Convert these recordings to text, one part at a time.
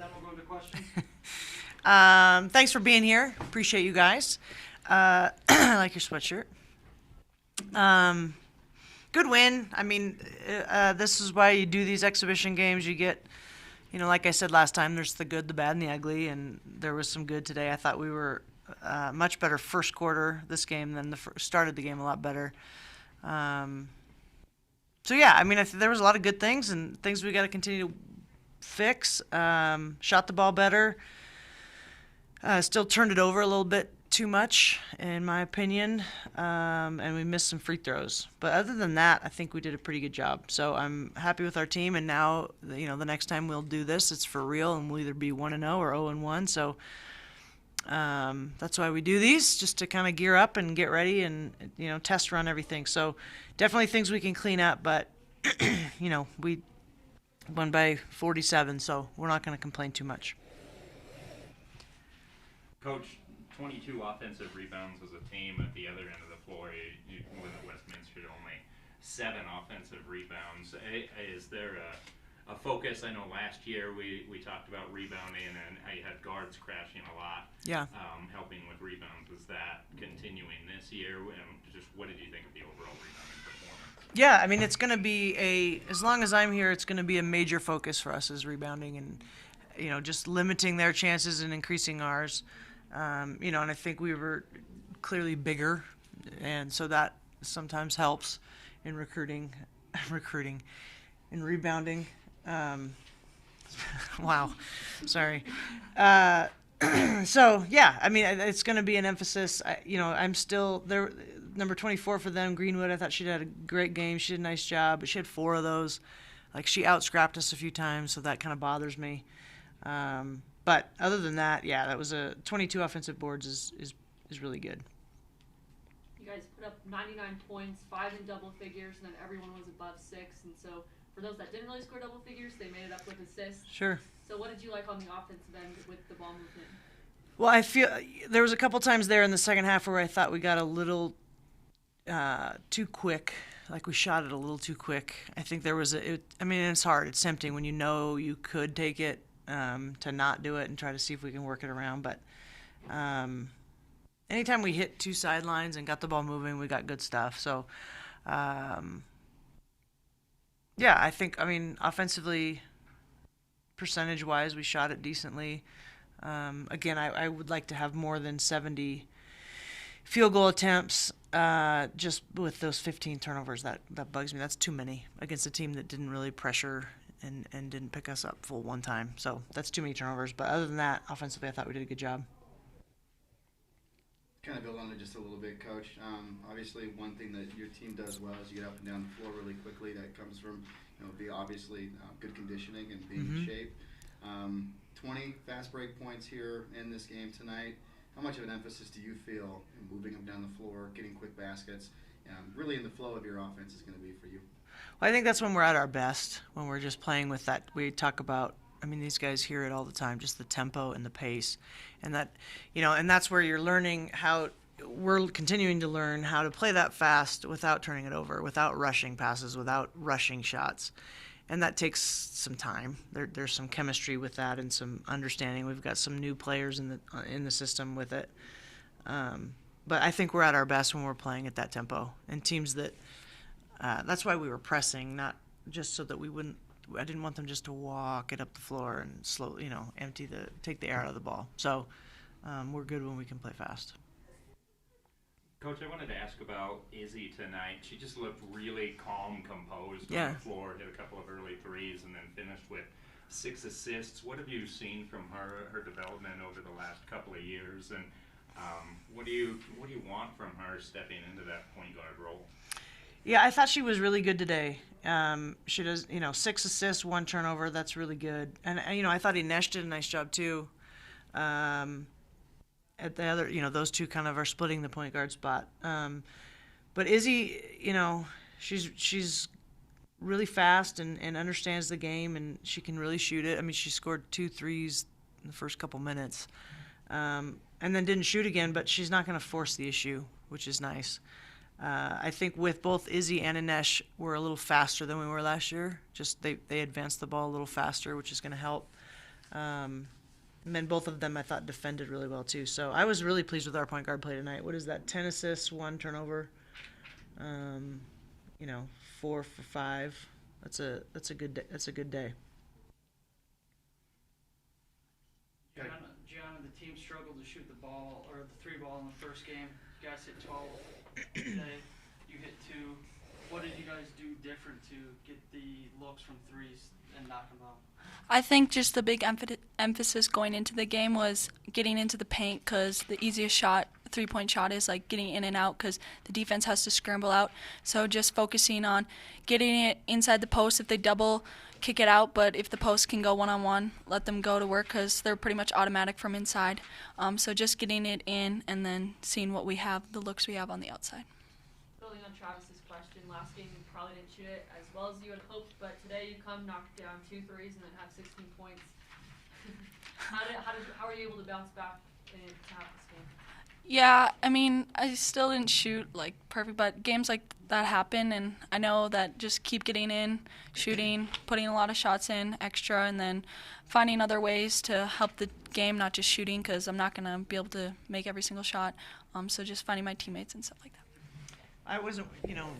then we'll go to questions. Thanks for being here. Appreciate you guys. I like your sweatshirt. Good win. I mean, this is why you do these exhibition games. You get, like I said last time, there's the good, the bad, and the ugly, and there was some good today. I thought we were much better first quarter this game than started the game a lot better. So yeah, I mean, there was a lot of good things and things we got to continue to fix. Shot the ball better. Still turned it over a little bit too much, in my opinion, and we missed some free throws. But other than that, I think we did a pretty good job. So I'm happy with our team, and now, the next time we'll do this, it's for real, and we'll either be 1-0 or 0-1. So that's why we do these, just to kind of gear up and get ready and, test run everything. So definitely things we can clean up, but, we won by 47, so we're not going to complain too much. Coach, 22 offensive rebounds as a team. At the other end of the floor, you win at Westminster, only 7 offensive rebounds. Is there a focus? I know last year we talked about rebounding and how you had guards crashing a lot. Yeah. Helping with rebounds. Is that continuing this year? And just what did you think of the overall rebounding performance? Yeah, I mean, it's going to be as long as I'm here, it's going to be a major focus for us is rebounding and, just limiting their chances and increasing ours. And I think we were clearly bigger, and so that sometimes helps in recruiting, in rebounding. Wow, sorry. So yeah, I mean, it's going to be an emphasis. I'm still there. Number 24 for them, Greenwood. I thought she had a great game. She did a nice job, but she had 4 of those. Like, she out-scrapped us a few times, so that kind of bothers me. But other than that, yeah, that was 22 offensive boards is really good. You guys put up 99 points, 5 in double figures, and then everyone was above 6. And so for those that didn't really score double figures, they made it up with assists. Sure. So what did you like on the offensive end with the ball movement? Well, I feel there was a couple times there in the second half where I thought we got a little too quick. Like, we shot it a little too quick. I think there was it's hard. It's tempting when you could take it. To not do it and try to see if we can work it around. But anytime we hit 2 sidelines and got the ball moving, we got good stuff. So, yeah, I think, offensively, percentage-wise, we shot it decently. Again, I would like to have more than 70 field goal attempts. Just with those 15 turnovers, that bugs me. That's too many against a team that didn't really pressure and didn't pick us up full one time. So that's too many turnovers. But other than that, offensively, I thought we did a good job. Kind of build on it just a little bit, Coach. Obviously, one thing that your team does well is you get up and down the floor really quickly. That comes from, obviously good conditioning and being in shape. 20 fast break points here in this game tonight. How much of an emphasis do you feel in moving them down the floor, getting quick baskets, really in the flow of your offense is going to be for you? Well, I think that's when we're at our best, when we're just playing with that. We talk about, these guys hear it all the time, just the tempo and the pace. And that, and that's where you're learning we're continuing to learn how to play that fast without turning it over, without rushing passes, without rushing shots. And that takes some time. There's some chemistry with that and some understanding. We've got some new players in the system with it. But I think we're at our best when we're playing at that tempo. And teams that, that's why we were pressing, not just so that I didn't want them just to walk it up the floor and slowly, take the air out of the ball. So we're good when we can play fast. Coach, I wanted to ask about Izzy tonight. She just looked really calm, composed Yeah. on the floor, hit a couple of early threes, and then finished with 6 assists. What have you seen from her development over the last couple of years, and what do you want from her stepping into that point guard role? Yeah, I thought she was really good today. She does, 6 assists, 1 turnover. That's really good. And I thought Inesh did a nice job too. At the other, those two kind of are splitting the point guard spot. But Izzy, she's really fast and understands the game, and she can really shoot it. She scored 2 threes in the first couple minutes, and then didn't shoot again. But she's not going to force the issue, which is nice. I think with both Izzy and Inesh, we're a little faster than we were last year. Just they advanced the ball a little faster, which is going to help. And then both of them I thought defended really well too. So I was really pleased with our point guard play tonight. What is that? 10 assists, 1 turnover. 4 for 5. That's a good day. That's a good day. Gianna, the team struggled to shoot the ball or the 3 ball in the first game. You guys hit 12 today. You hit 2. What did you guys do different to get the looks from threes and knock them out? I think just the big emphasis going into the game was getting into the paint, because the easiest shot, 3-point shot, is like getting in and out because the defense has to scramble out. So just focusing on getting it inside the post. If they double, kick it out. But if the post can go one-on-one, let them go to work because they're pretty much automatic from inside. So just getting it in and then seeing what we have, the looks we have on the outside. Building on Travis's question, last game you probably didn't shoot it as well as you had hoped, but today you come knock down 2 threes and then have 16 points. How are you able to bounce back and to have this game? Yeah, I mean, I still didn't shoot like perfect, but games like that happen, and I know that just keep getting in, shooting, putting a lot of shots in extra, and then finding other ways to help the game, not just shooting, because I'm not going to be able to make every single shot. So just finding my teammates and stuff like that. I wasn't,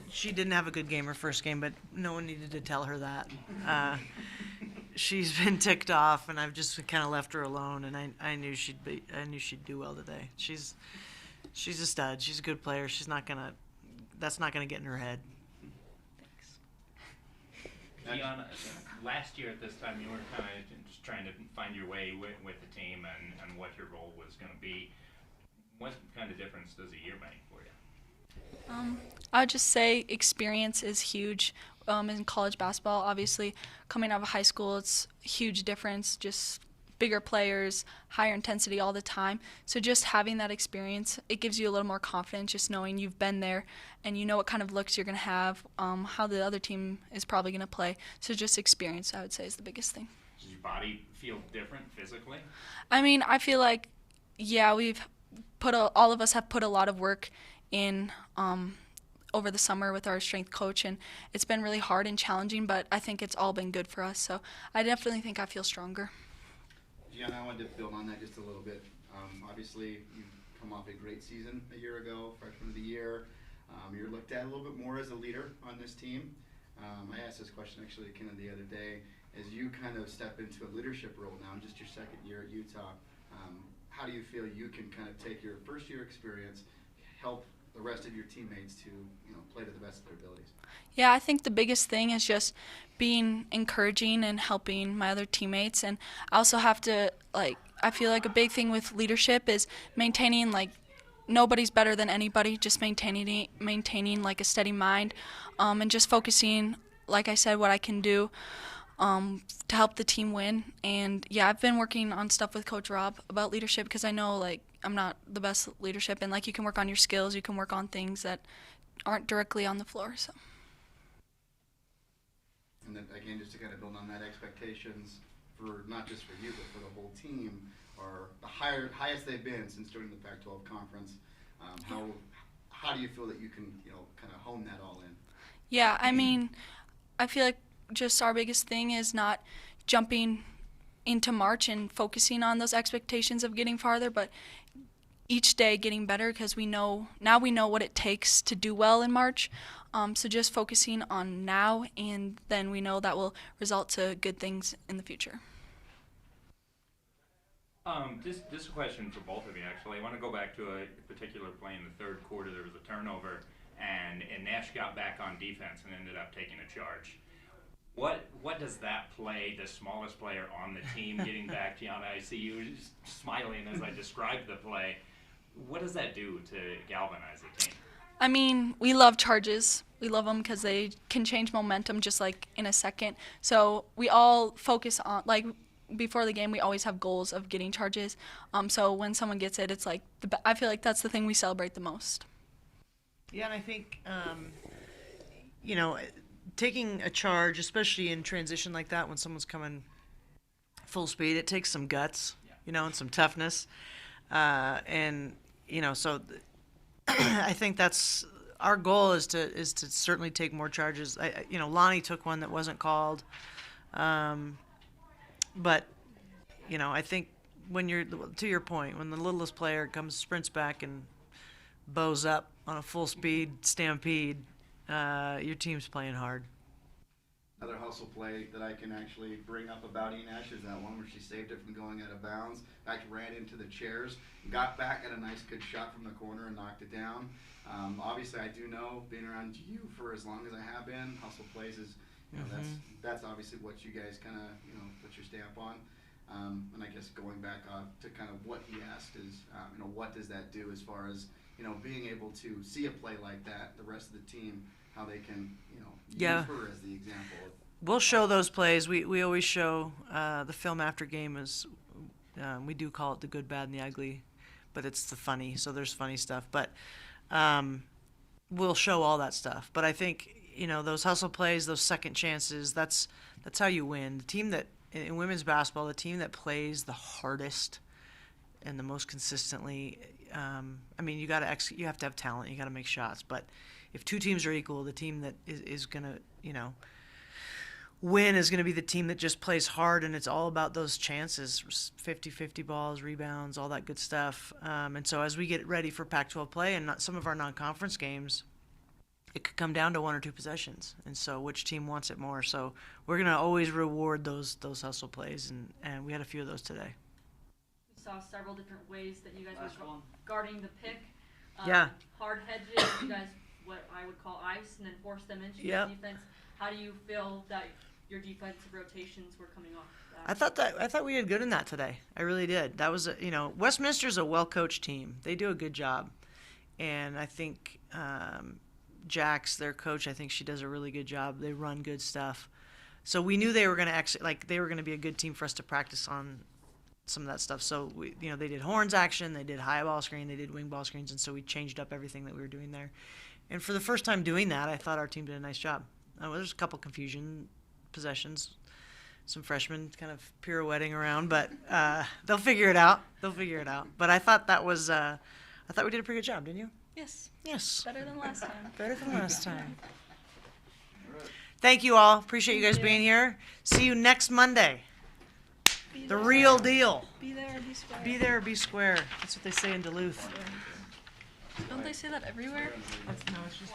she didn't have a good game her first game, but no one needed to tell her that. She's been ticked off, and I've just kind of left her alone. And I knew she'd do well today. She's a stud. She's a good player. That's not gonna get in her head. Thanks. Gianna, last year at this time, you were kind of just trying to find your way with the team and what your role was going to be. What kind of difference does a year make for you? I would just say experience is huge in college basketball. Obviously, coming out of high school, it's a huge difference, just bigger players, higher intensity all the time. So just having that experience, it gives you a little more confidence, just knowing you've been there and you know what kind of looks you're going to have, how the other team is probably going to play. So just experience, I would say, is the biggest thing. Does your body feel different physically? I mean, I feel like, yeah, all of us have put a lot of work in over the summer with our strength coach, and it's been really hard and challenging, but I think it's all been good for us. So I definitely think I feel stronger. Gianna, I wanted to build on that just a little bit. Obviously, you've come off a great season a year ago, freshman of the year. You're looked at a little bit more as a leader on this team. I asked this question actually to Kenna the other day. As you kind of step into a leadership role now, in just your second year at Utah, how do you feel you can kind of take your first year experience, help the rest of your teammates to play to the best of their abilities? Yeah, I think the biggest thing is just being encouraging and helping my other teammates. And I also have to, I feel like a big thing with leadership is maintaining, nobody's better than anybody, just maintaining like a steady mind, and just focusing, like I said, what I can do to help the team win. And yeah, I've been working on stuff with Coach Rob about leadership, because I know I'm not the best leadership, and you can work on your skills, you can work on things that aren't directly on the floor. So. And then again, just to kind of build on that, expectations for not just for you but for the whole team are the highest they've been since joining the Pac-12 conference. How do you feel that you can kind of hone that all in? Yeah, I mean, I feel like just our biggest thing is not jumping into March and focusing on those expectations of getting farther, but each day getting better, because we know what it takes to do well in March. So just focusing on now, and then we know that will result to good things in the future. This is a question for both of you, actually. I want to go back to a particular play in the third quarter. There was a turnover, and Nash got back on defense and ended up taking a charge. What does that play, the smallest player on the team, getting back, Gianna? I see you smiling as I described the play. What does that do to galvanize the team? I mean, we love charges. We love them because they can change momentum just in a second. So we all focus on, before the game, we always have goals of getting charges. So when someone gets it, it's I feel like that's the thing we celebrate the most. Yeah, and I think, taking a charge, especially in transition like that, when someone's coming full speed, it takes some guts, and some toughness. So I think that's our goal is to certainly take more charges. Lonnie took one that wasn't called, but I think when you're, to your point, when the littlest player sprints back and bows up on a full speed stampede, your team's playing hard. Another hustle play that I can actually bring up about Enash is that one where she saved it from going out of bounds. Actually ran into the chairs, got back at a nice good shot from the corner and knocked it down. Obviously, I do know, being around you for as long as I have been, hustle plays is, that's obviously what you guys kind of, put your stamp on. And I guess going back to kind of what he asked is, what does that do as far as, being able to see a play like that, the rest of the team, how they can, use her as the example of. We'll show those plays. We always show the film after game is, we do call it the good, bad, and the ugly, but it's the funny. So there's funny stuff. But we'll show all that stuff. But I think, those hustle plays, those second chances, that's how you win. The team that, in women's basketball, the team that plays the hardest and the most consistently, you have to have talent. You got to make shots. But if two teams are equal, the team that is going to, win is going to be the team that just plays hard, and it's all about those chances, 50-50 balls, rebounds, all that good stuff. And so as we get ready for Pac-12 play and some of our non-conference games, it could come down to one or two possessions. And so which team wants it more? So we're going to always reward those hustle plays, and we had a few of those today. We saw several different ways that you guys Last were one. guarding the pick. Yeah. Hard hedges, you guys, what I would call ice, and then force them into your defense. How do you feel that your defensive rotations were coming off that? I thought we did good in that today. I really did. That was, Westminster's a well-coached team. They do a good job. And I think Jax, their coach, I think she does a really good job. They run good stuff. So we knew they were going to they were going to be a good team for us to practice on some of that stuff. So they did horns action, they did high ball screen, they did wing ball screens, and so we changed up everything that we were doing there. And for the first time doing that, I thought our team did a nice job. There's a couple confusion possessions, some freshmen kind of pirouetting around, but they'll figure it out. But I thought we did a pretty good job, didn't you? Yes. Better than last time. Better than last time. Thank you all. Appreciate you guys being here. See you next Monday. The real deal. Be there or be square. Be there or be square. That's what they say in Duluth. Don't they say that everywhere? No, it's just